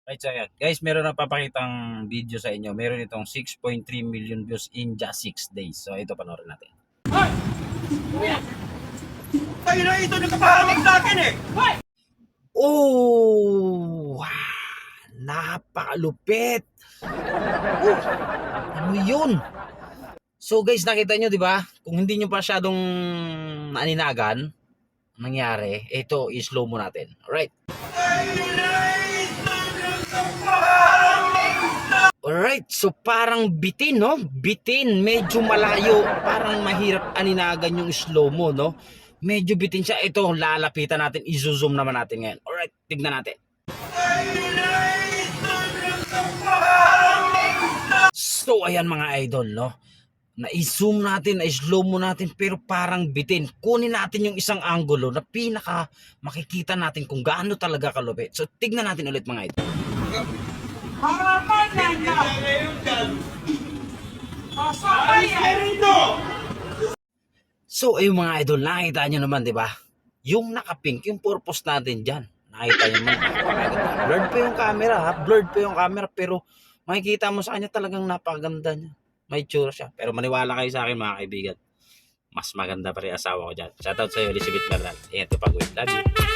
Right, so ayan. Guys, meron na papakitang video sa inyo. Meron itong 6.3 million views in just 6 days. So ito, panoorin natin. Hoy! Kayo na ito nakapahamak sa akin eh! Hoy! Oh! Napakalupit! Oh, ano yun? So guys, nakita nyo, di ba? Kung hindi nyo pa masyadong naninagan, nangyari, ito, i-slow mo natin. Alright. Alright, so parang bitin, no? Bitin, medyo malayo. Parang mahirap aninagan yung slow mo, no? Medyo bitin siya. Ito, lalapitan natin. I-zoom naman natin ngayon. Alright, tignan natin. So, ayan mga idol, no? Na-zoom natin, na-slow mo natin, pero parang bitin. Kunin natin yung isang angulo na pinaka makikita natin kung gaano talaga kalupit. So, tignan natin ulit mga idol. Harapan yan na! Pasakay yan ito! So, ayun mga idol, nakita nyo naman, di ba? Yung nakapink, yung purpose natin dyan. Nakita nyo naman. Blurred pa yung camera, ha? Blurred pa yung camera, pero makikita mo sa kanya talagang napakaganda niya. May tsura siya. Pero maniwala kayo sa akin mga kaibigan. Mas maganda pa rin asawa ko dyan. Shoutout sa'yo, Elizabeth Bernal. Ingat ko pag-uwi. Love you.